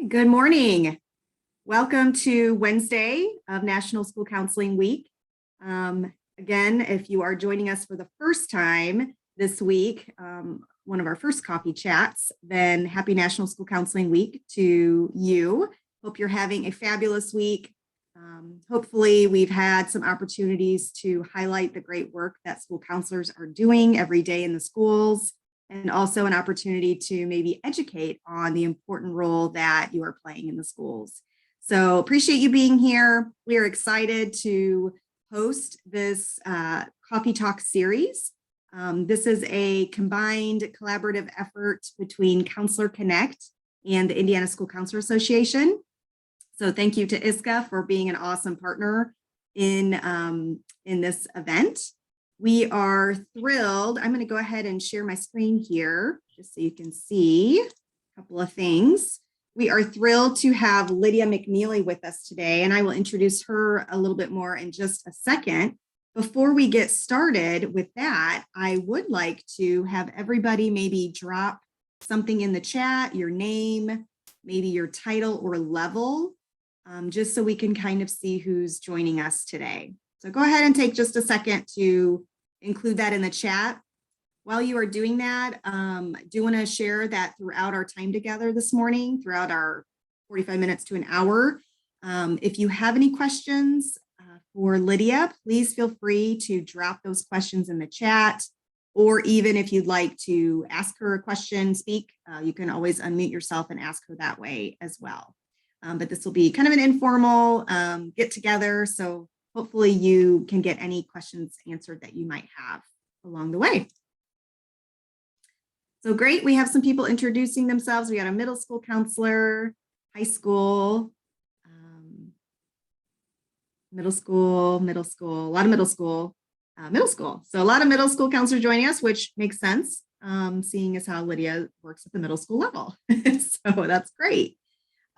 Good morning. Welcome to Wednesday of National School Counseling Week. Again, if you are joining us for the first time this week, one of our first coffee chats, then happy National School Counseling Week to you. Hope you're having a fabulous week. Hopefully we've had some opportunities to highlight the great work that school counselors are doing every day in the schools, and also an opportunity to maybe educate on the important role that you are playing in the schools. So appreciate you being here. We are excited to host this Coffee Talk series. This is a combined collaborative effort between Counselor Connect and the Indiana School Counselor Association. So thank you to ISCA for being an awesome partner in this event. We are thrilled. I'm going to go ahead and share my screen here just so you can see a couple of things. We are thrilled to have Lydia McNeiley with us today, and I will introduce her a little bit more in just a second. Before we get started with that, I would like to have everybody maybe drop something in the chat, your name, maybe your title or level, just so we can kind of see who's joining us today. So go ahead and take just a second to include that in the chat. While you are doing that, I do want to share that throughout our time together this morning, throughout our 45 minutes to an hour, if you have any questions for Lydia, please feel free to drop those questions in the chat, or even if you'd like to ask her a question, speak, you can always unmute yourself and ask her that way as well. But this will be kind of an informal get together, so hopefully you can get any questions answered that you might have along the way. So great, we have some people introducing themselves. We got a middle school counselor, high school, middle school, a lot of middle school. So a lot of middle school counselors joining us, which makes sense, seeing as how Lydia works at the middle school level. So that's great.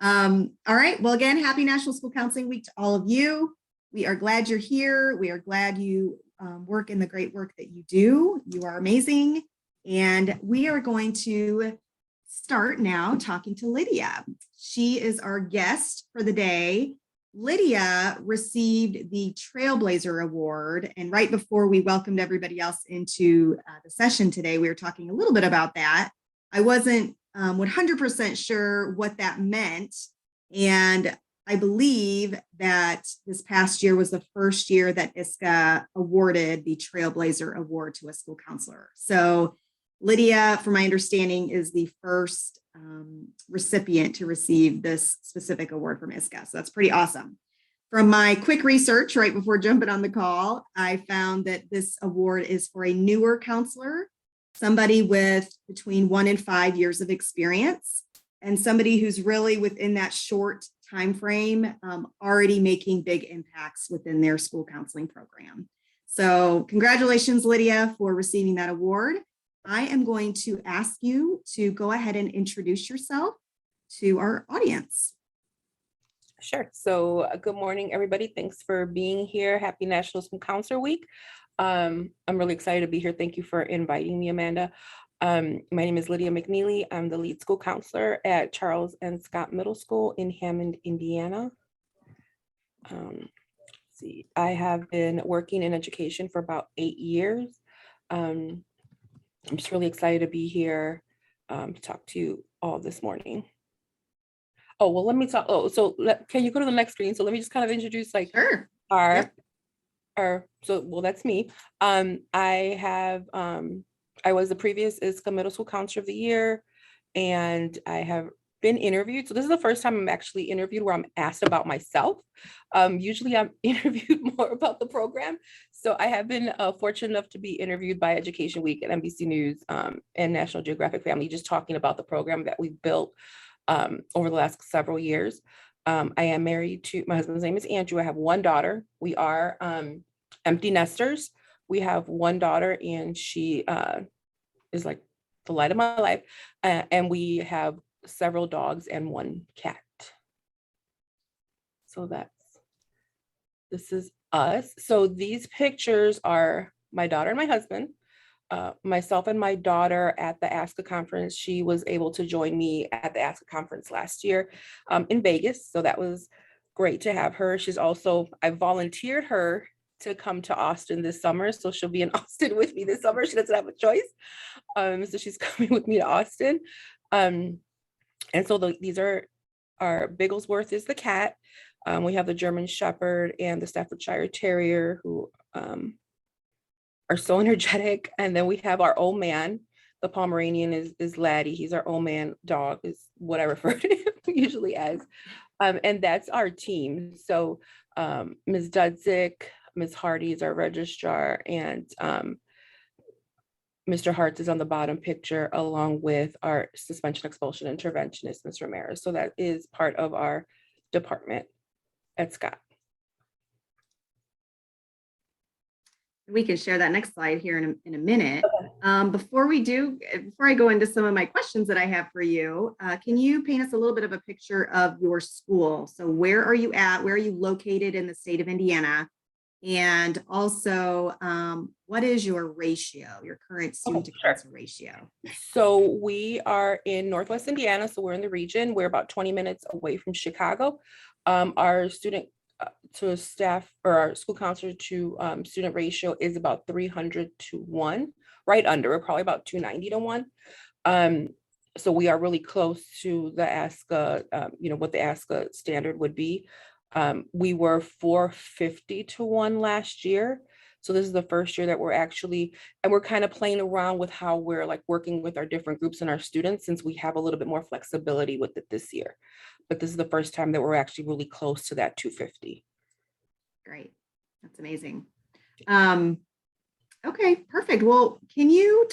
All right, well, again, happy National School Counseling Week to all of you. We are glad you're here. We are glad you work in the great work that you do. You are amazing. And we are going to start now talking to Lydia. She is our guest for the day. Lydia received the Trailblazer Award. And right before we welcomed everybody else into the session today, we were talking a little bit about that. I wasn't 100% sure what that meant. And I believe that this past year was the first year that ISCA awarded the Trailblazer Award to a school counselor. So Lydia, from my understanding, is the first recipient to receive this specific award from ISCA. So that's pretty awesome. From my quick research right before jumping on the call, I found that this award is for a newer counselor, somebody with between 1 and 5 years of experience, and somebody who's really within that short time frame already making big impacts within their school counseling program. So congratulations, Lydia, for receiving that award. I am going to ask you to go ahead and introduce yourself to our audience. Sure. So good morning, everybody. Thanks for being here. Happy National School Counselor Week. I'm really excited to be here. Thank you for inviting me, Amanda. My name is Lydia McNeiley. I'm the lead school counselor at Charles and Scott Middle School in Hammond, Indiana. I have been working in education for about 8 years. I'm just really excited to be here to talk to you all this morning. Oh, well, let me talk. Oh, so can you go to the next screen? So let me just kind of introduce like Sure. That's me. I was the previous ISCA Middle School Counselor of the Year, and I have been interviewed. So this is the first time I'm actually interviewed where I'm asked about myself. Usually I'm interviewed more about the program. So I have been fortunate enough to be interviewed by Education Week at NBC News and National Geographic Family, just talking about the program that we've built over the last several years. I am married to, my husband's name is Andrew. I have one daughter. We are empty nesters. We have one daughter, and she is like the light of my life. And we have several dogs and one cat. So this is us. So these pictures are my daughter and my husband. myself and my daughter at the ASCA conference. She was able to join me at the ASCA conference last year in Vegas. So that was great to have her. I volunteered her to come to Austin this summer. So she'll be in Austin with me this summer. She doesn't have a choice. So she's coming with me to Austin. And so these are our Bigglesworth is the cat. We have the German Shepherd and the Staffordshire Terrier who are so energetic. And then we have our old man. The Pomeranian is Laddie. He's our old man dog, is what I refer to him usually as. And that's our team. So Ms. Dudzik, Ms. Hardy is our registrar, and Mr. Hartz is on the bottom picture, along with our suspension expulsion interventionist, Ms. Ramirez. So that is part of our department at Scott. We can share that next slide here in a minute. Before I go into some of my questions that I have for you, can you paint us a little bit of a picture of your school? So where are you at? Where are you located in the state of Indiana? And also, what is your ratio, your current student to council ratio? So we are in Northwest Indiana, so we're in the region. We're about 20 minutes away from Chicago. Our student to staff, or our school counselor to student ratio is about 300 to 1, right under. We're probably about 290 to 1. So we are really close to the ASCA, what the ASCA standard would be. We were 450 to 1 last year. So this is the first year that we're kind of playing around with how we're like working with our different groups and our students, since we have a little bit more flexibility with it this year. But this is the first time that we're actually really close to that 250. Great. That's amazing. Okay, perfect. Well, can you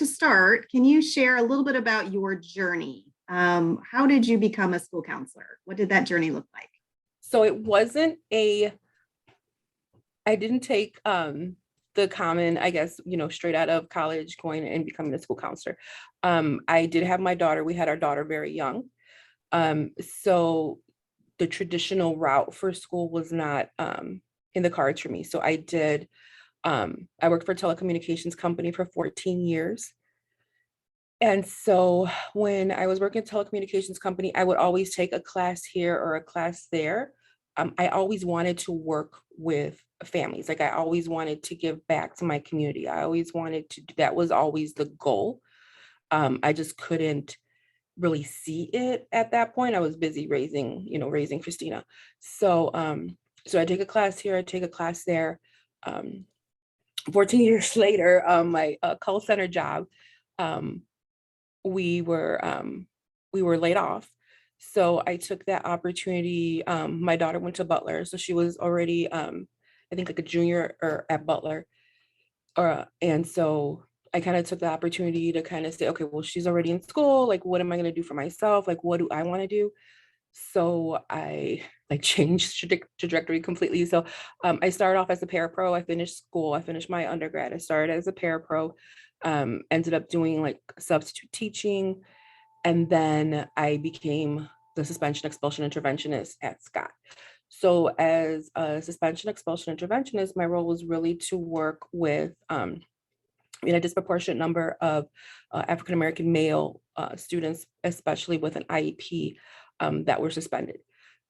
share a little bit about your journey? How did you become a school counselor? What did that journey look like? So it wasn't I didn't take the common, I guess, straight out of college going and becoming a school counselor. I did have my daughter. We had our daughter very young. So the traditional route for school was not in the cards for me. So I worked for a telecommunications company for 14 years. And so when I was working at a telecommunications company, I would always take a class here or a class there. I always wanted to work with families. Like I always wanted to give back to my community. That was always the goal. I just couldn't really see it at that point. I was busy raising Christina. So I take a class here, I take a class there. 14 years later, my call center job, we were laid off. So I took that opportunity. My daughter went to Butler, so she was already, I think like a junior or at Butler. And so I kind of took the opportunity to kind of say, okay, well, she's already in school. Like, what am I going to do for myself? Like, what do I want to do? So I changed trajectory completely. So I started off as a parapro. I finished school. I finished my undergrad. I started as a parapro, ended up doing like substitute teaching. And then I became the suspension expulsion interventionist at Scott. So as a suspension expulsion interventionist, my role was really to work with a disproportionate number of African-American male students, especially with an IEP that were suspended.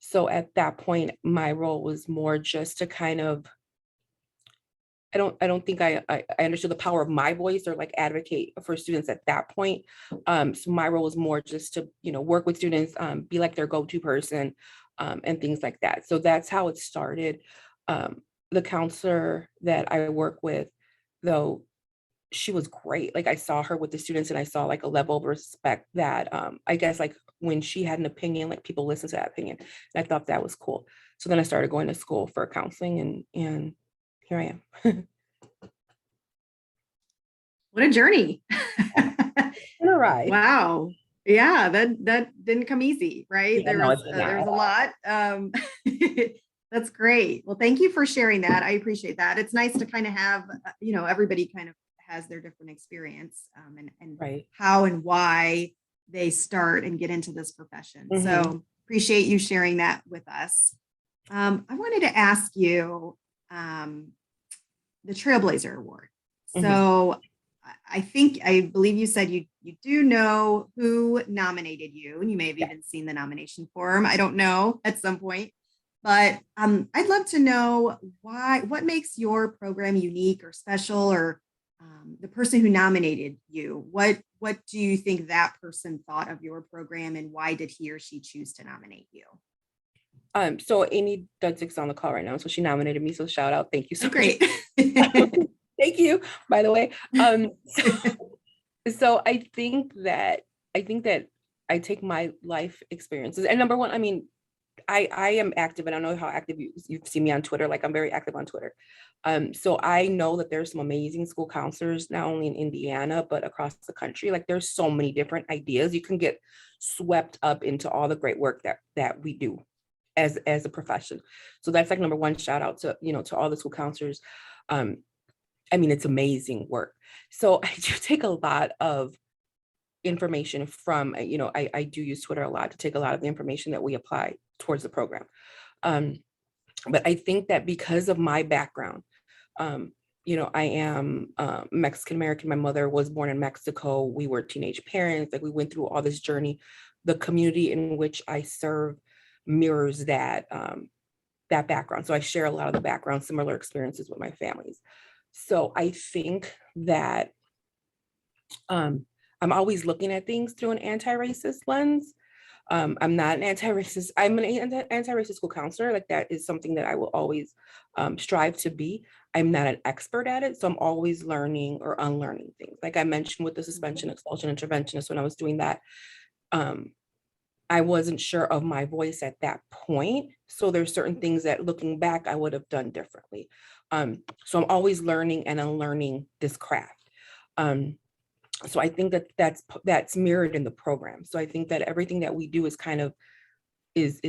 So at that point, my role was more just to kind of, I don't think I understood the power of my voice or like advocate for students at that point. So my role was more just to, work with students, be like their go-to person and things like that. So that's how it started. The counselor that I work with, though, she was great. Like I saw her with the students and I saw like a level of respect that I guess like when she had an opinion, like people listen to that opinion. And I thought that was cool. So then I started going to school for counseling and here I am. What a journey. All right. Wow. Yeah, that didn't come easy, right? Yeah, There was a lot. That's great. Well, thank you for sharing that. I appreciate that. It's nice to kind of have, everybody kind of has their different experience and right. how and why they start and get into this profession. Mm-hmm. So appreciate you sharing that with us. I wanted to ask you the Trailblazer Award. So I believe you said you do know who nominated you, and you may have Yeah. even seen the nomination form. I don't know at some point, but I'd love to know what makes your program unique or special, or the person who nominated you. What do you think that person thought of your program, and why did he or she choose to nominate you? So Amy Dudzik on the call right now, so she nominated me. So shout out, thank you so Oh, great. much. Thank you, by the way. So I think that I take my life experiences, and number one, I mean, I am active, and I know how active you've seen me on Twitter. Like, I'm very active on Twitter. So I know that there's some amazing school counselors, not only in Indiana, but across the country. Like, there's so many different ideas. You can get swept up into all the great work that we do as a profession. So that's like number one, shout out to, to all the school counselors. Um, I mean, it's amazing work. So I do take a lot of information from, I do use Twitter a lot to take a lot of the information that we apply towards the program. Um, but I think that because of my background, I am Mexican American. My mother was born in Mexico. We were teenage parents. Like, we went through all this journey. The community in which I serve mirrors that background. So I share a lot of the background, similar experiences with my families. So I think that I'm always looking at things through an anti-racist lens. I'm not an anti-racist, I'm an anti-racist school counselor. Like, that is something that I will always strive to be. I'm not an expert at it, so I'm always learning or unlearning things. Like I mentioned with the suspension, expulsion, interventionist, when I was doing that, I wasn't sure of my voice at that point. So there's certain things that, looking back, I would have done differently. So I'm always learning and unlearning this craft. So I think that that's mirrored in the program. So I think that everything that we do is kind of is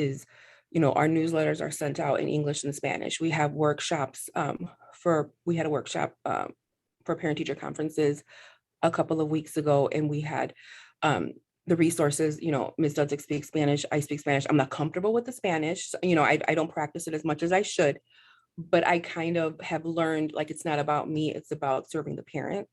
our newsletters are sent out in English and Spanish. We have workshops we had a workshop for parent teacher conferences a couple of weeks ago, and we had the resources. Ms. Dudzik speaks Spanish, I speak Spanish. I'm not comfortable with the Spanish. I don't practice it as much as I should, but I kind of have learned, like, it's not about me, it's about serving the parent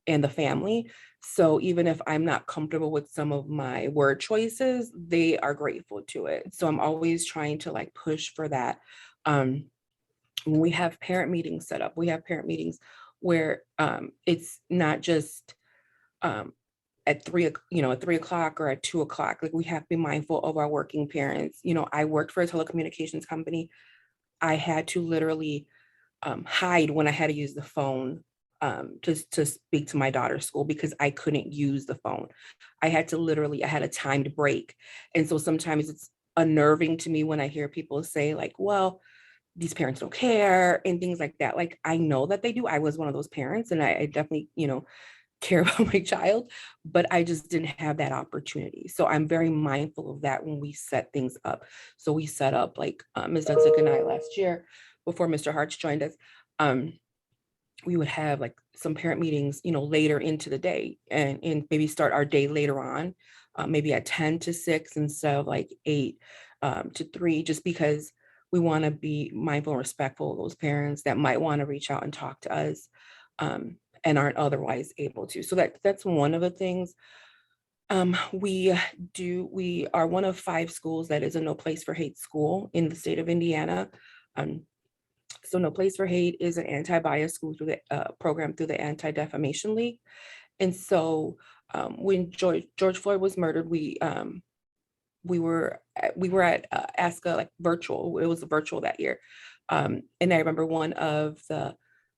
and the family. So even if I'm not comfortable with some of my word choices, they are grateful to it. So I'm always trying to, like, push for that. When we have parent meetings set up, we have parent meetings where it's not just at 3 o'clock or at 2 o'clock. Like, we have to be mindful of our working parents. I worked for a telecommunications company. I had to literally hide when I had to use the phone to speak to my daughter's school, because I couldn't use the phone. I had a timed break. And so sometimes it's unnerving to me when I hear people say, like, well, these parents don't care and things like that. Like, I know that they do. I was one of those parents, and I definitely, care about my child, but I just didn't have that opportunity. So I'm very mindful of that when we set things up. So we set up, like, Ms. Dudzik and I last year, before Mr. Hart's joined us, we would have, like, some parent meetings, later into the day, and maybe start our day later on, maybe at 10 to 6 instead of like 8 to 3, just because we want to be mindful and respectful of those parents that might want to reach out and talk to us, and aren't otherwise able to. So that's one of the things. We are one of 5 schools that is a No Place for Hate school in the state of Indiana. So No Place for Hate is an anti-bias school through the program through the Anti-Defamation League. And so when George Floyd was murdered, we were at ASCA, like, virtual. It was virtual that year. And I remember one of the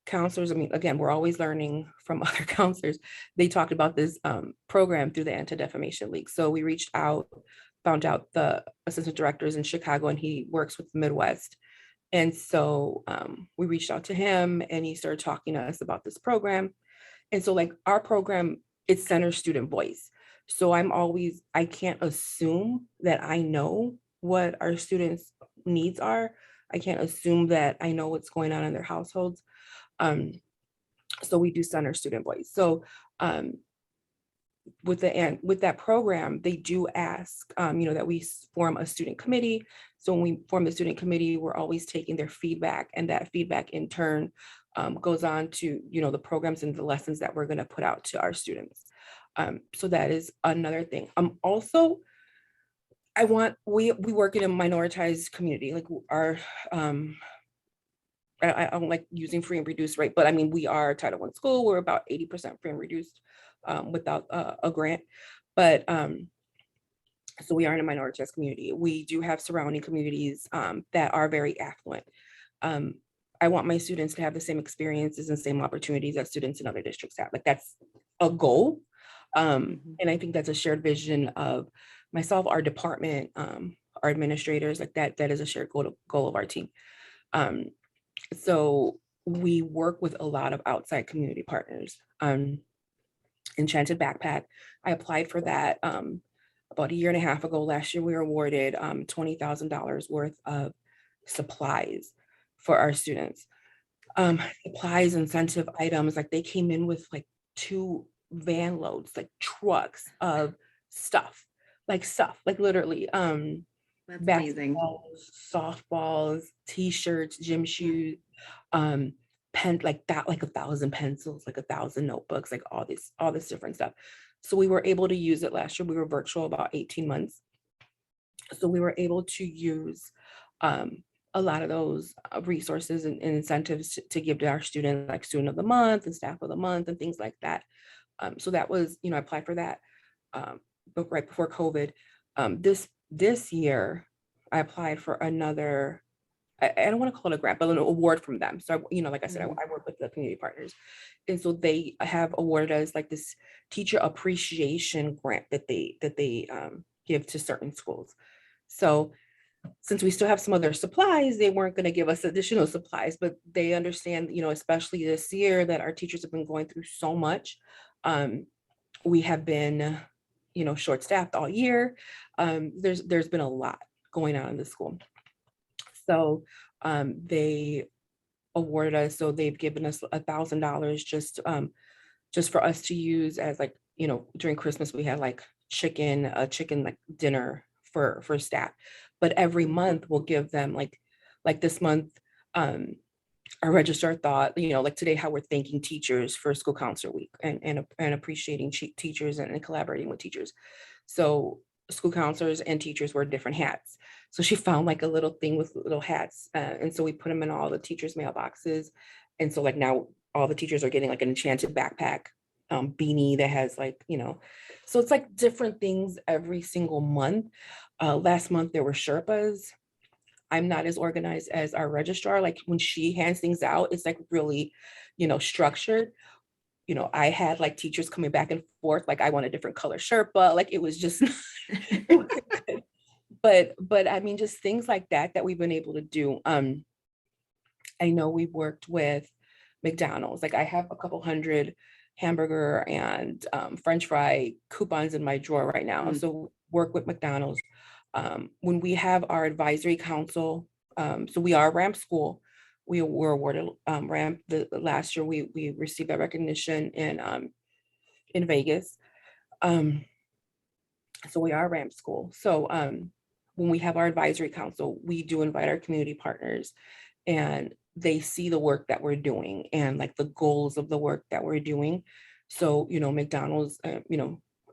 counselors, I mean, again, we're always learning from other counselors. They talked about this program through the Anti-Defamation League. So we reached out, found out the assistant director is in Chicago, and he works with the Midwest. And so we reached out to him, and he started talking to us about this program. And so, like, our program, it centers student voice. So I can't assume that I know what our students' needs are. I can't assume that I know what's going on in their households. So we do center student voice. So with that program, they do ask, that we form a student committee. So when we form the student committee, we're always taking their feedback, and that feedback in turn goes on to, the programs and the lessons that we're going to put out to our students. So that is another thing. Also, we work in a minoritized community, like our, I don't like using free and reduced rate, but I mean, we are Title I school. We're about 80% free and reduced without a grant. But so we are in a minoritized community. We do have surrounding communities that are very affluent. I want my students to have the same experiences and same opportunities that students in other districts have. Like that's a goal. And I think that's a shared vision of myself, our department, our administrators, like that is a shared goal of our team. So we work with a lot of outside community partners. Enchanted Backpack, I applied for that about a year and a half ago. Last year, we were awarded $20,000 worth of supplies for our students. Supplies, incentive items, like they came in with like 2 van loads, like trucks of stuff, like literally. That's amazing. Softballs, t-shirts, gym shoes, pen, like 1,000 pencils, like 1,000 notebooks, like all this different stuff. So we were able to use it last year. We were virtual about 18 months. So we were able to use a lot of those resources and incentives to give to our students, like student of the month and staff of the month and things like that. So that was, I applied for that but right before COVID. This year, I applied for another, I don't want to call it a grant, but an award from them. So, like I said, I work with the community partners. And so they have awarded us like this teacher appreciation grant that they give to certain schools. So since we still have some other supplies, they weren't going to give us additional supplies, but they understand, especially this year that our teachers have been going through so much. We have been, short-staffed all year. There's been a lot going on in the school. So they awarded us, so they've given us $1,000 just for us to use as like, during Christmas, we had like chicken like dinner for staff. But every month we'll give them like this month, our registrar thought, like today, how we're thanking teachers for school counselor week and appreciating teachers and collaborating with teachers. So school counselors and teachers wear different hats. So she found like a little thing with little hats. And so we put them in all the teachers' mailboxes. And so like now all the teachers are getting like an enchanted backpack beanie that has like, so it's like different things every single month. Last month there were Sherpas. I'm not as organized as our registrar. Like when she hands things out, it's like really, structured. I had like teachers coming back and forth, like I want a different color Sherpa. Like it was just, but I mean, just things like that we've been able to do. I know we worked with McDonald's. Like I have a couple hundred hamburger and French fry coupons in my drawer right now. So work with McDonald's. When we have our advisory council, so we are RAMP school. We were awarded RAMP last year. We received that recognition in Vegas. So we are RAMP school. So when we have our advisory council, we do invite our community partners, and they see the work that we're doing and like the goals of the work that we're doing. So McDonald's,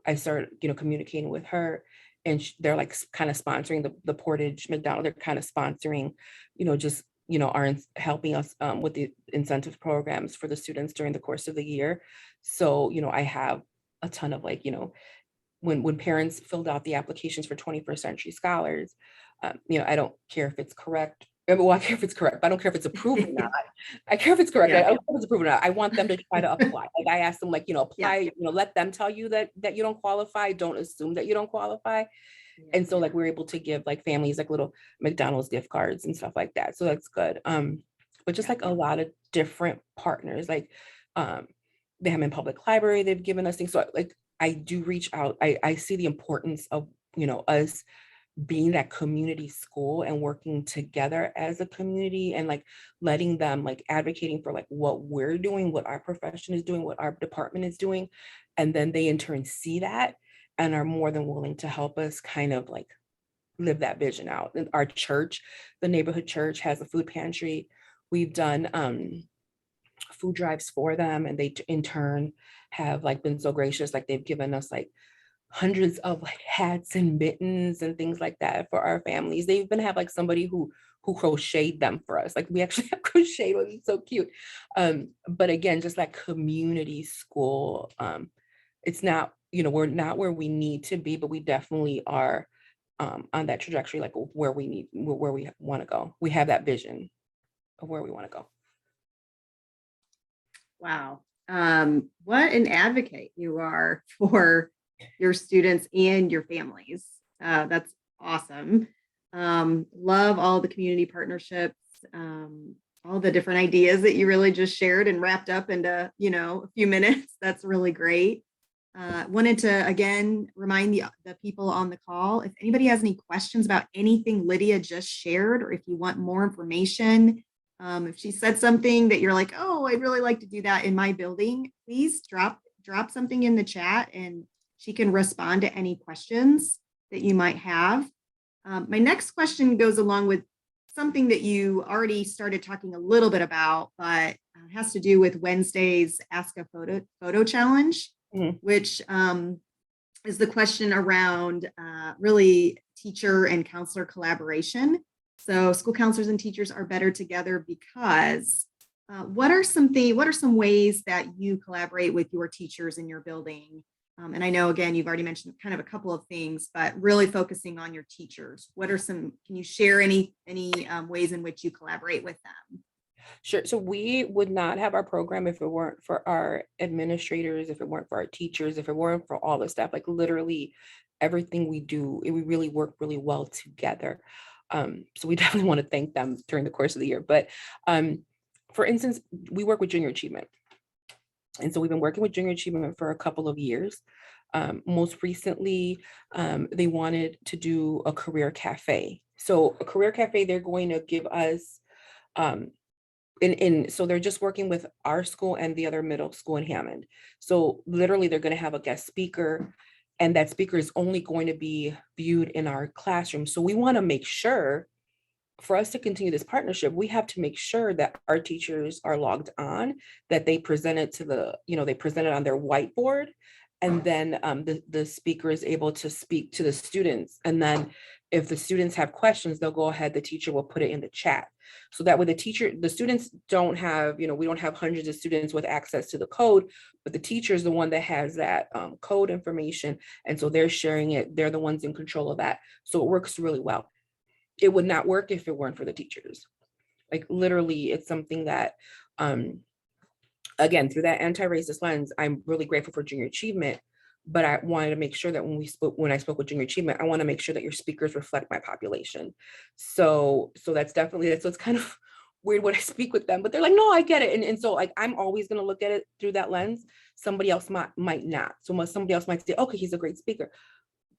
I started communicating with her. And they're like kind of sponsoring the Portage McDonald. They're kind of sponsoring, are helping us with the incentive programs for the students during the course of the year. So, I have a ton of like, when parents filled out the applications for 21st Century Scholars, I don't care if it's correct. Well, I care if it's correct, but I don't care if it's approved or not. I care if it's correct. I don't care if it's approved or not. I want them to try to apply. Like I asked them, like, apply, let them tell you that you don't qualify. Don't assume that you don't qualify. And so like we're able to give like families like little McDonald's gift cards and stuff like that. So that's good. But just like a lot of different partners, like they have in public library, they've given us things. So like I do reach out. I see the importance of, us being that community school and working together as a community and like letting them like advocating for like what we're doing, what our profession is doing, what our department is doing. And then they in turn see that and are more than willing to help us kind of like live that vision out. And our church, the neighborhood church, has a food pantry. We've done food drives for them, and they in turn have like been so gracious, like they've given us like hundreds of like hats and mittens and things like that for our families. They even have like somebody who crocheted them for us. Like we actually have crocheted, which is so cute. But again, just like community school, it's not, we're not where we need to be, but we definitely are on that trajectory, like where we want to go. We have that vision of where we want to go. Wow. What an advocate you are for your students and your families. That's awesome. Love all the community partnerships, all the different ideas that you really just shared and wrapped up into, a few minutes. That's really great. Wanted to, again, remind the people on the call, if anybody has any questions about anything Lydia just shared, or if you want more information, if she said something that you're like, oh, I'd really like to do that in my building, please drop something in the chat and she can respond to any questions that you might have. My next question goes along with something that you already started talking a little bit about, but has to do with Wednesday's Ask a Photo Challenge, which is the question around really teacher and counselor collaboration. So school counselors and teachers are better together because what are some ways that you collaborate with your teachers in your building? And I know, again, you've already mentioned kind of a couple of things, but really focusing on your teachers. Can you share any ways in which you collaborate with them? Sure. So we would not have our program if it weren't for our administrators, if it weren't for our teachers, if it weren't for all the staff. Like literally everything we do, we really work really well together. So we definitely want to thank them during the course of the year. But for instance, we work with junior achievement. And so we've been working with junior achievement for a couple of years. Most recently, they wanted to do a career cafe. So a career cafe, they're going to give us, so they're just working with our school and the other middle school in Hammond. So literally they're going to have a guest speaker, and that speaker is only going to be viewed in our classroom. So we want to make sure, for us to continue this partnership, we have to make sure that our teachers are logged on, that they present it they present it on their whiteboard, and then the speaker is able to speak to the students. And then if the students have questions, they'll go ahead, the teacher will put it in the chat. So that way the students don't have, we don't have hundreds of students with access to the code, but the teacher is the one that has that code information. And so they're sharing it. They're the ones in control of that. So it works really well. It would not work if it weren't for the teachers. Like literally, it's something that, again, through that anti-racist lens, I'm really grateful for junior achievement, but I wanted to make sure that when I spoke with junior achievement, I want to make sure that your speakers reflect my population. So that's definitely, so it's kind of weird when I speak with them, but they're like, no, I get it. And so like, I'm always going to look at it through that lens. Somebody else might not. So somebody else might say, okay, he's a great speaker,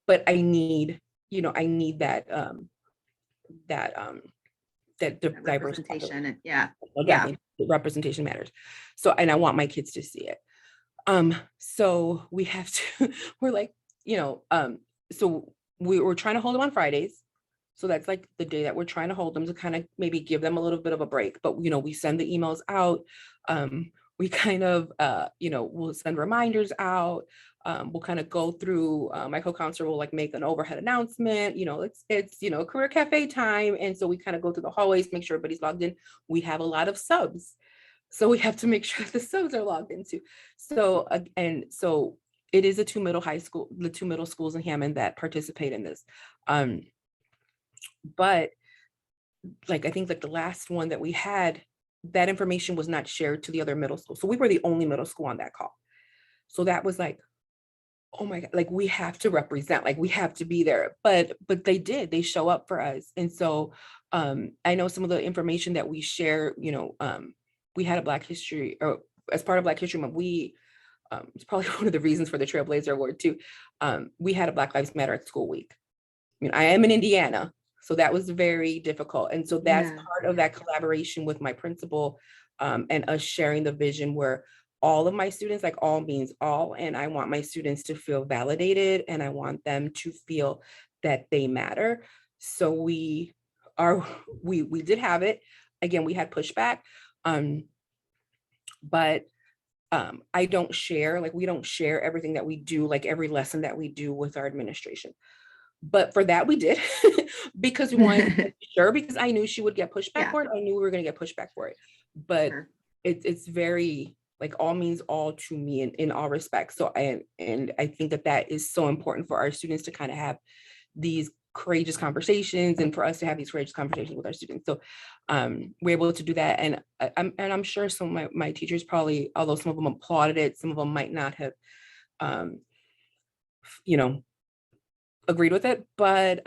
but I need that Representation. Yeah. Representation matters. So, and I want my kids to see it. So we have to, we're like, so we're trying to hold them on Fridays. So that's like the day that we're trying to hold them, to kind of maybe give them a little bit of a break. But, we send the emails out. We kind of, we'll send reminders out. We'll kind of go through, my co-counselor will like make an overhead announcement, it's career cafe time. And so we kind of go through the hallways, make sure everybody's logged in. We have a lot of subs, so we have to make sure the subs are logged into. So, and so it is the two middle schools in Hammond that participate in this. But like, I think like the last one that we had, that information was not shared to the other middle school. So we were the only middle school on that call. So that was like, oh my God, like we have to represent, like we have to be there. But they show up for us. And so I know some of the information that we share, we had a Black History, or as part of Black History Month, it's probably one of the reasons for the Trailblazer Award too. We had a Black Lives Matter at School Week. I am in Indiana, so that was very difficult. And so that's part of that collaboration with my principal, and us sharing the vision where all of my students, like all means all, and I want my students to feel validated, and I want them to feel that they matter. So we did have it. Again, we had pushback. but I don't share, like we don't share everything that we do, like every lesson that we do with our administration. But for that we did because we wanted to make sure, because I knew she would get pushback Yeah, for it. I knew we were going to get pushback for it. But sure. it's very like all means all to me in all respects. So and I think that that is so important for our students to kind of have these courageous conversations, and for us to have these courageous conversations with our students. So we're able to do that. And I'm sure some of my teachers probably, although some of them applauded it, some of them might not have um, you know, agreed with it, but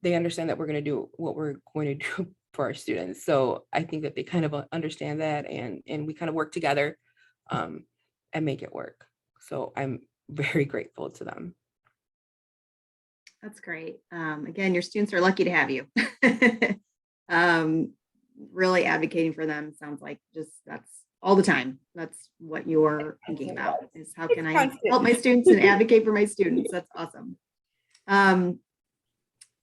they understand that we're going to do what we're going to do for our students. So I think that they kind of understand that, and we kind of work together and make it work. So I'm very grateful to them. That's great. Again, your students are lucky to have you. um, really advocating for them sounds like just that's all the time. That's what you're thinking about, is how can I help my students and advocate for my students? That's awesome.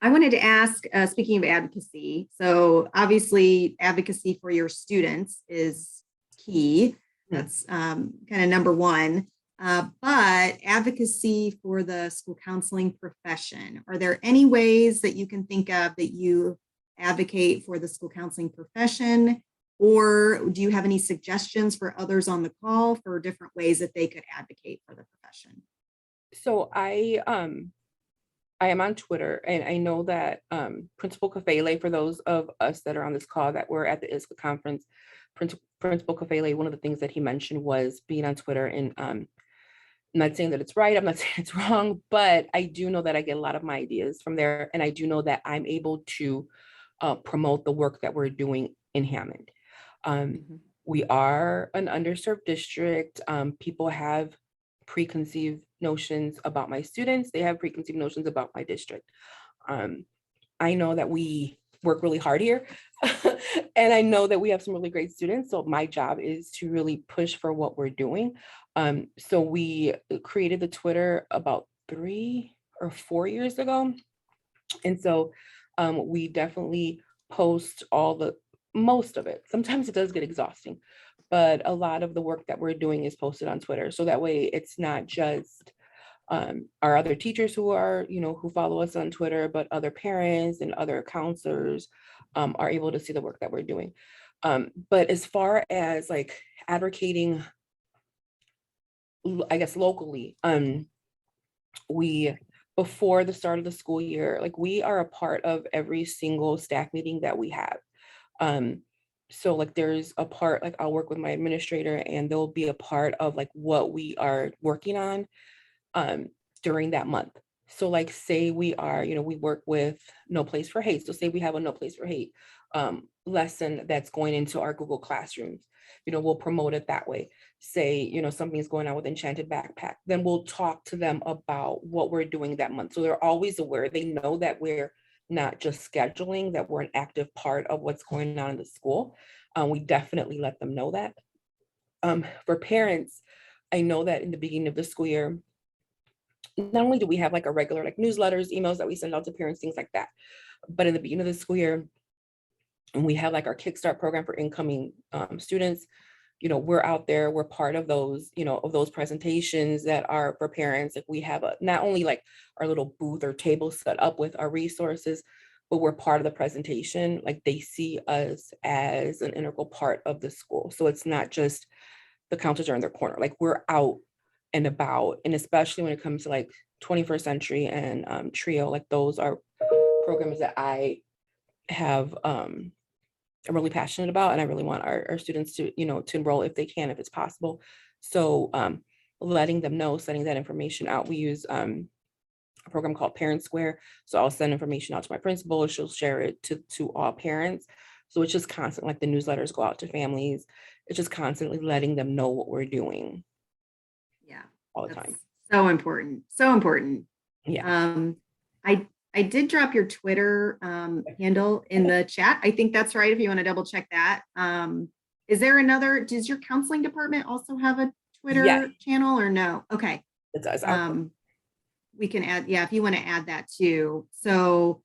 I wanted to ask, speaking of advocacy, so obviously advocacy for your students is key. That's kind of number one. But advocacy for the school counseling profession, are there any ways that you can think of that you advocate for the school counseling profession? Or do you have any suggestions for others on the call for different ways that they could advocate for the profession? So I am on Twitter, and I know that Principal Kafele, for those of us that are on this call that were at the ISCA conference, Principal Kafele, one of the things that he mentioned was being on Twitter. And I'm not saying that it's right, I'm not saying it's wrong, but I do know that I get a lot of my ideas from there. And I do know that I'm able to promote the work that we're doing in Hammond. We are an underserved district. People have preconceived notions about my students. They have preconceived notions about my district. I know that we work really hard here and I know that we have some really great students. So my job is to really push for what we're doing. So we created the Twitter about 3 or 4 years ago. And so we definitely post most of it. Sometimes it does get exhausting, but a lot of the work that we're doing is posted on Twitter. So that way it's not just our other teachers who are, who follow us on Twitter, but other parents and other counselors are able to see the work that we're doing. But as far as like advocating, I guess locally, we, before the start of the school year, like we are a part of every single staff meeting that we have. So like there's a part, like I'll work with my administrator and there'll be a part of like what we are working on during that month. So like say we are, we work with No Place for Hate. So say we have a No Place for Hate lesson that's going into our Google Classrooms, we'll promote it that way. Say, something's going on with Enchanted Backpack, then we'll talk to them about what we're doing that month. So they're always aware. They know that we're not just scheduling, that we're an active part of what's going on in the school. We definitely let them know that. For parents, I know that in the beginning of the school year, not only do we have like a regular like newsletters, emails that we send out to parents, things like that, but in the beginning of the school year, and we have like our Kickstart program for incoming students, we're out there, we're part of those, of those presentations that are for parents. Like we have not only like our little booth or table set up with our resources, but we're part of the presentation. Like they see us as an integral part of the school. So it's not just the counselors are in their corner, like we're out and about. And especially when it comes to like 21st Century and TRIO, like those are programs that I have I'm really passionate about, and I really want our students to, to enroll if they can, if it's possible. So letting them know, sending that information out. We use a program called Parent Square. So I'll send information out to my principal, she'll share it to all parents. So it's just constant, like the newsletters go out to families. It's just constantly letting them know what we're doing. Yeah, all the time. So important. So important. Yeah. I did drop your Twitter handle in the chat. I think that's right. If you want to double check that. Is there another, does your counseling department also have a Twitter channel or no? Okay. It does. We can add, yeah, if you want to add that too. So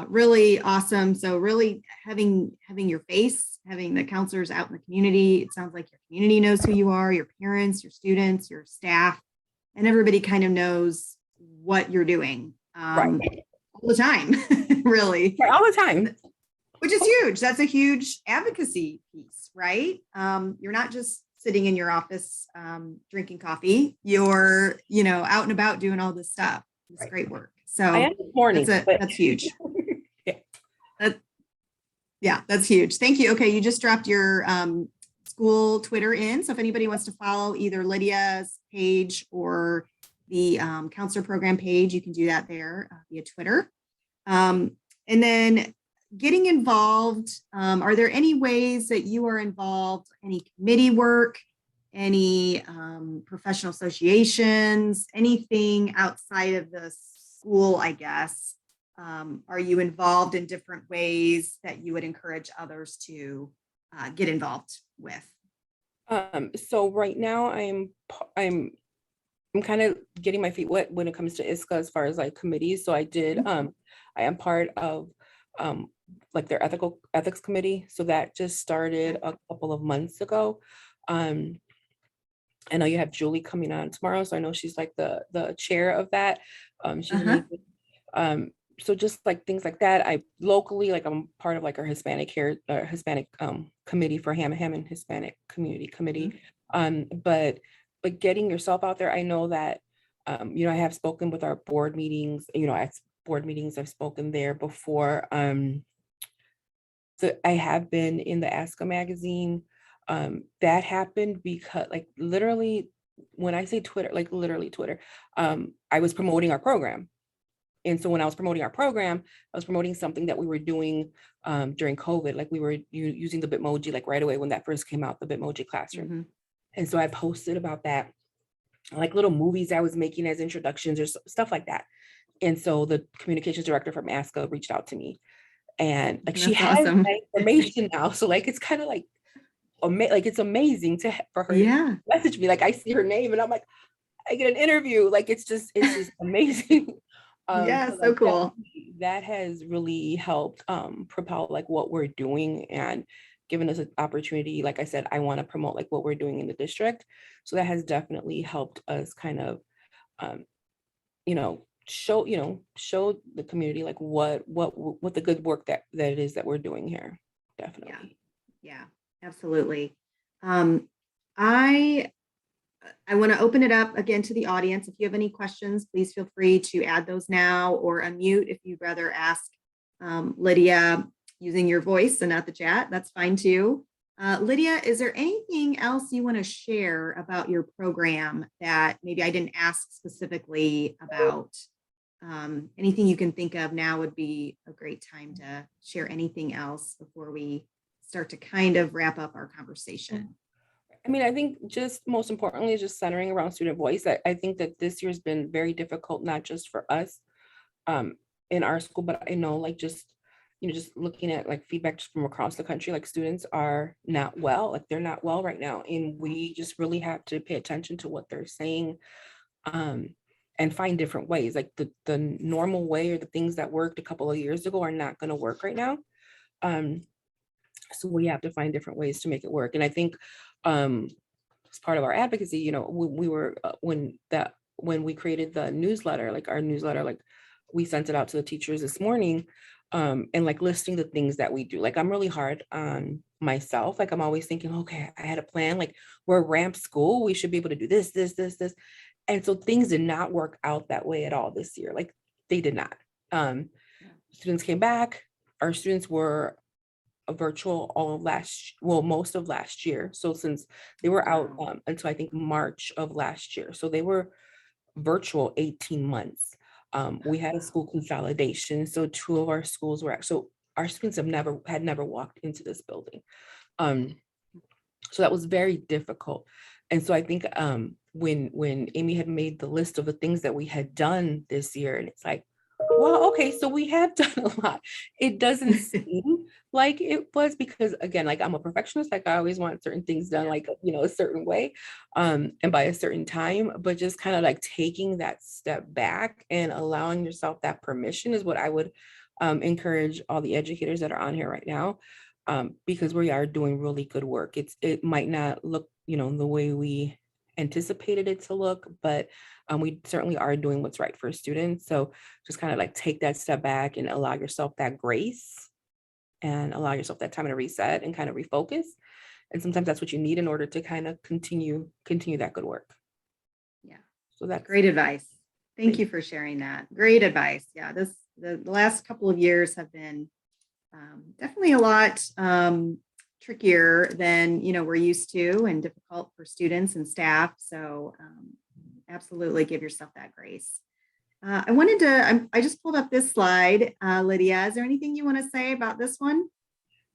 Really awesome. So really having your face, having the counselors out in the community. It sounds like your community knows who you are, your parents, your students, your staff, and everybody kind of knows what you're doing Right. all the time, really, Right, all the time. which is huge. That's a huge advocacy piece, right? You're not just sitting in your office drinking coffee. You're, out and about doing all this stuff. It's Right. great work. I So am this morning, but that's huge. yeah. Yeah, that's huge. Thank you. Okay, you just dropped your school Twitter in. So if anybody wants to follow either Lydia's page or the counselor program page, you can do that there via Twitter. And then getting involved, are there any ways that you are involved? Any committee work, any professional associations, anything outside of the school, I guess? Are you involved in different ways that you would encourage others to get involved with? So right now I'm kind of getting my feet wet when it comes to ISCA as far as like committees. So I am part of like their ethics committee. So that just started a couple of months ago. I know you have Julie coming on tomorrow, so I know she's like the chair of that. She's amazing. So just like things like that, I locally, like I'm part of like our Hispanic committee for Hammond Hispanic Community Committee. But getting yourself out there, I know that I have spoken with our board meetings, at board meetings, I've spoken there before. So I have been in the ASCA magazine. That happened because like literally, when I say Twitter, like literally Twitter, I was promoting our program. And so when I was promoting our program, I was promoting something that we were doing during COVID. Like we were using the Bitmoji like right away when that first came out, the Bitmoji classroom. And so I posted about that, like little movies I was making as introductions or stuff like that. And so the communications director from ASCA reached out to me, and like she That's has awesome. that information now. So like it's kind of like it's amazing for her Yeah. to message me. Like I see her name and I'm like, I get an interview. Like it's just amazing. Yeah, So so like cool. that has really helped propel like what we're doing and given us an opportunity. Like I said, I want to promote like what we're doing in the district. So that has definitely helped us kind of show the community like what the good work that it is that we're doing here. Definitely. Yeah, absolutely. I want to open it up again to the audience. If you have any questions, please feel free to add those now or unmute if you'd rather ask Lydia using your voice and not the chat. That's fine too. Lydia, is there anything else you want to share about your program that maybe I didn't ask specifically about? Anything you can think of now would be a great time to share anything else before we start to kind of wrap up our conversation. I mean, I think just most importantly is just centering around student voice. I think that this year's been very difficult, not just for us in our school, but I know like just looking at like feedback just from across the country, like students are not well, like they're not well right now. And we just really have to pay attention to what they're saying and find different ways. Like the normal way or the things that worked a couple of years ago are not going to work right now. So we have to find different ways to make it work. And I think as part of our advocacy, we were when we created the newsletter, like our newsletter, like we sent it out to the teachers this morning, and like listing the things that we do. Like I'm really hard on myself. Like I'm always thinking, okay, I had a plan, like we're a ramp school, we should be able to do this. And so things did not work out that way at all this year. Like they did not. Students came back, our students were a virtual most of last year. So since they were out until I think March of last year. So they were virtual 18 months. We had a school consolidation. So 2 of our schools were, so our students had never walked into this building. So that was very difficult. And so I think when Amy had made the list of the things that we had done this year, and it's like, well, okay, so we have done a lot. It doesn't seem like it was because again, like I'm a perfectionist, like I always want certain things done like, a certain way and by a certain time, but just kind of like taking that step back and allowing yourself that permission is what I would encourage all the educators that are on here right now, because we are doing really good work. It might not look, the way we anticipated it to look, but we certainly are doing what's right for students. So just kind of like take that step back and allow yourself that grace and allow yourself that time to reset and kind of refocus. And sometimes that's what you need in order to kind of continue that good work. Yeah. So that's great advice. Thank you for sharing that. Great advice. Yeah, the last couple of years have been definitely a lot trickier than we're used to, and difficult for students and staff. So absolutely give yourself that grace. I just pulled up this slide. Lydia, is there anything you want to say about this one?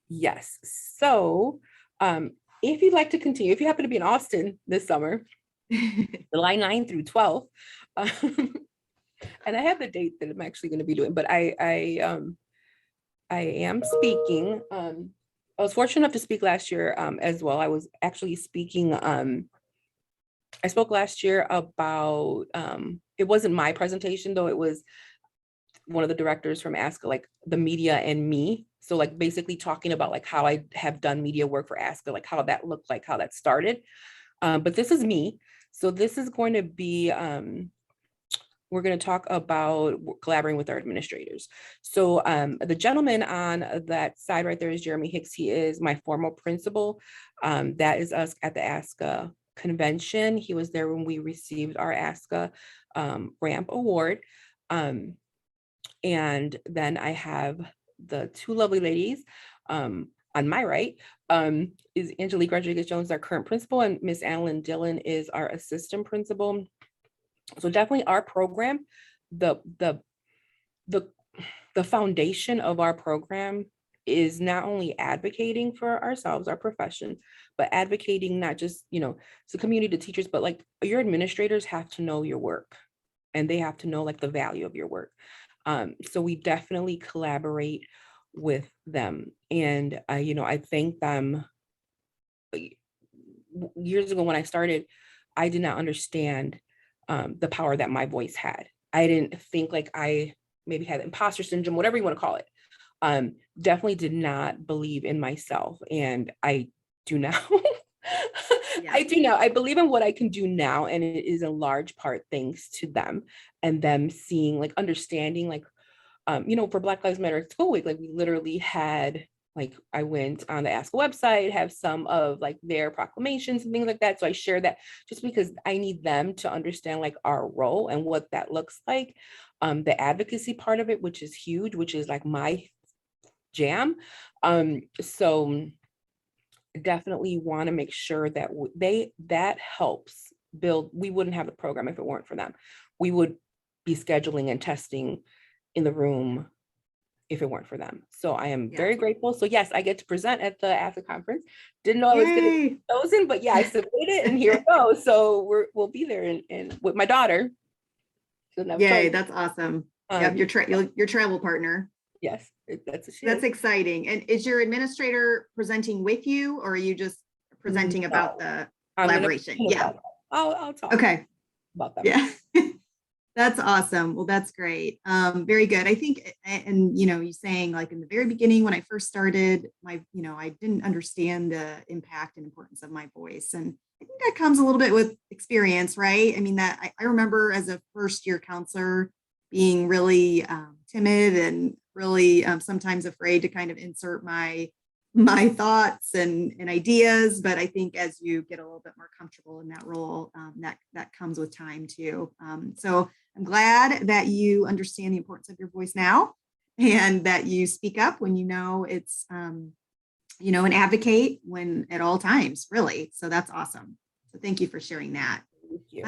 Yes. So if you'd like to continue, if you happen to be in Austin this summer, July 9 through 12, and I have the date that I'm actually going to be doing, but I am speaking. I was fortunate enough to speak last year as well. I was actually speaking. I spoke last year about, it wasn't my presentation though, it was one of the directors from ASCA, like the media and me. So like basically talking about like how I have done media work for ASCA, like how that looked like, how that started. But this is me. So this is going to be, we're going to talk about collaborating with our administrators. So the gentleman on that side right there is Jeremy Hicks. He is my formal principal. That is us at the ASCA convention. He was there when we received our ASCA ramp award. And then I have the two lovely ladies on my right is Angelique Rodriguez-Jones, our current principal, and Miss Annalyn Dillon is our assistant principal. So definitely our program, the foundation of our program is not only advocating for ourselves, our profession, but advocating not just, the community, the teachers, but like your administrators have to know your work and they have to know like the value of your work. So we definitely collaborate with them. And, I thank them. Years ago when I started, I did not understand the power that my voice had. I didn't think like I maybe had imposter syndrome, whatever you want to call it. Definitely did not believe in myself. And I do now. Yeah. I do now. I believe in what I can do now. And it is a large part thanks to them and them seeing, like understanding, like, for Black Lives Matter School Week, like we literally had, like I went on the Ask website, have some of like their proclamations and things like that. So I share that just because I need them to understand like our role and what that looks like. The advocacy part of it, which is huge, which is like my jam. So definitely want to make sure that that helps build. We wouldn't have the program if it weren't for them. We would be scheduling and testing in the room if it weren't for them. So I am very grateful. So yes, I get to present at the AFA conference. Didn't know I was going to be chosen, but yeah, I submitted and here we go. So we'll be there and with my daughter. Yay, that's awesome. Your travel partner. Yes, that's exciting. And is your administrator presenting with you, or are you just presenting about the collaboration? Yeah, I'll talk. Okay, about that. Yeah. That's awesome. Well, that's great. Very good. I think, and you saying like in the very beginning when I first started, I didn't understand the impact and importance of my voice, and I think that comes a little bit with experience, right? I mean, that I remember as a first year counselor being really timid and really sometimes afraid to kind of insert my thoughts and ideas. But I think as you get a little bit more comfortable in that role, that comes with time too. So I'm glad that you understand the importance of your voice now, and that you speak up when it's, and advocate when at all times, really. So that's awesome. So thank you for sharing that.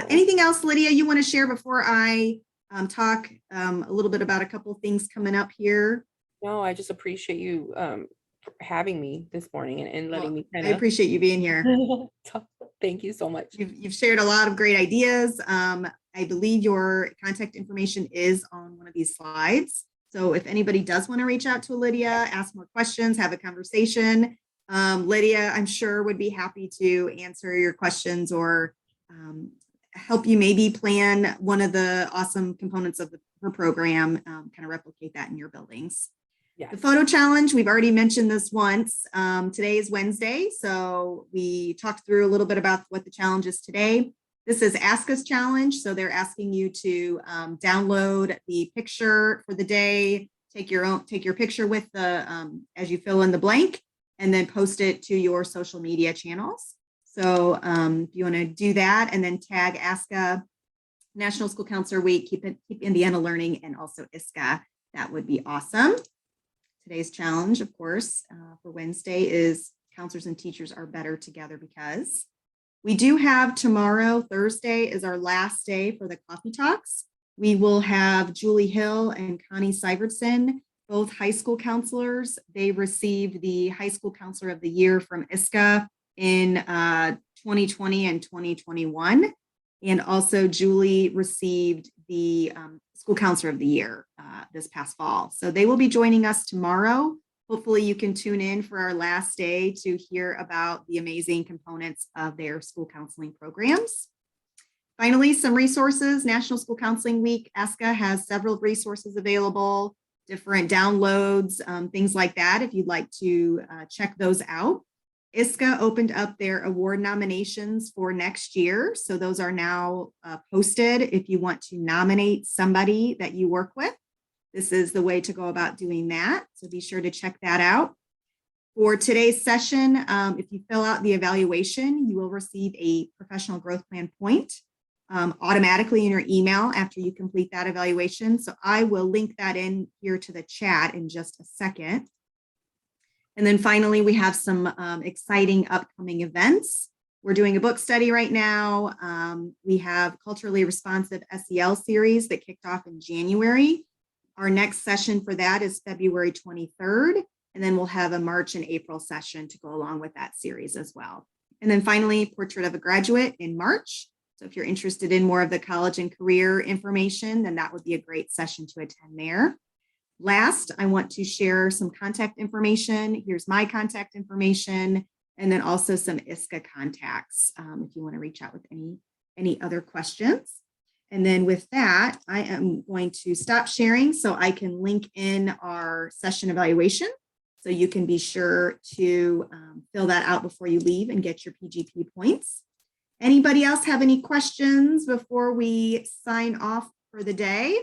Anything else, Lydia, you want to share before I talk a little bit about a couple of things coming up here? No, I just appreciate you having me this morning and letting me I appreciate you being here. Thank you so much. You've shared a lot of great ideas. I believe your contact information is on one of these slides. So if anybody does want to reach out to Lydia, ask more questions, have a conversation, Lydia, I'm sure would be happy to answer your questions or help you maybe plan one of the awesome components of the per program, kind of replicate that in your buildings. Yes. The photo challenge, we've already mentioned this once. Today is Wednesday, so we talked through a little bit about what the challenge is today. This is Ask Us Challenge, so they're asking you to download the picture for the day, take your picture with the as you fill in the blank, and then post it to your social media channels. So if you want to do that, and then tag ASCA, National School Counselor Week, keep Indiana Learning, and also ISCA, that would be awesome. Today's challenge, of course, for Wednesday is counselors and teachers are better together because. We do have tomorrow, Thursday, is our last day for the coffee talks. We will have Julie Hill and Connie Syvertson, both high school counselors. They received the High School Counselor of the Year from ISCA in 2020 and 2021. And also Julie received the School Counselor of the Year this past fall. So they will be joining us tomorrow. Hopefully you can tune in for our last day to hear about the amazing components of their school counseling programs. Finally, some resources. National School Counseling Week, ASCA has several resources available, different downloads, things like that, if you'd like to check those out. ISCA opened up their award nominations for next year. So those are now posted if you want to nominate somebody that you work with. This is the way to go about doing that. So be sure to check that out. For today's session, if you fill out the evaluation, you will receive a professional growth plan point automatically in your email after you complete that evaluation. So I will link that in here to the chat in just a second. And then finally, we have some exciting upcoming events. We're doing a book study right now. We have Culturally Responsive SEL series that kicked off in January. Our next session for that is February 23rd, and then we'll have a March and April session to go along with that series as well. And then finally, Portrait of a Graduate in March. So if you're interested in more of the college and career information, then that would be a great session to attend there. Last, I want to share some contact information. Here's my contact information, and then also some ISCA contacts if you want to reach out with any other questions. And then with that, I am going to stop sharing so I can link in our session evaluation. So you can be sure to fill that out before you leave and get your PGP points. Anybody else have any questions before we sign off for the day?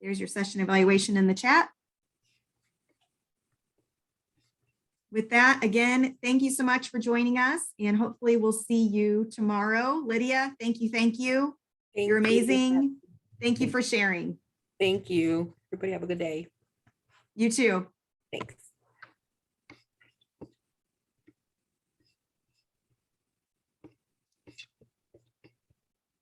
There's your session evaluation in the chat. With that, again, thank you so much for joining us, and hopefully we'll see you tomorrow. Lydia, thank you. You're amazing. Thank you for sharing. Thank you. Everybody have a good day. You too. Thanks.